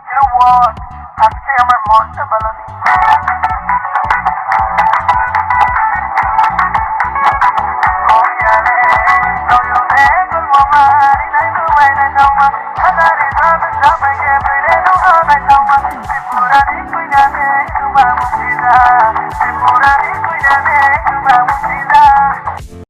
know what? আজকে আমার মনটা ভালো নেই। Koyare, toyone gulmama, rinai dumai na jauma, hadari zabe zabe ke pere duha na jauma, tripurani kuyane kuma musida, tripurani kuyane kuma musida.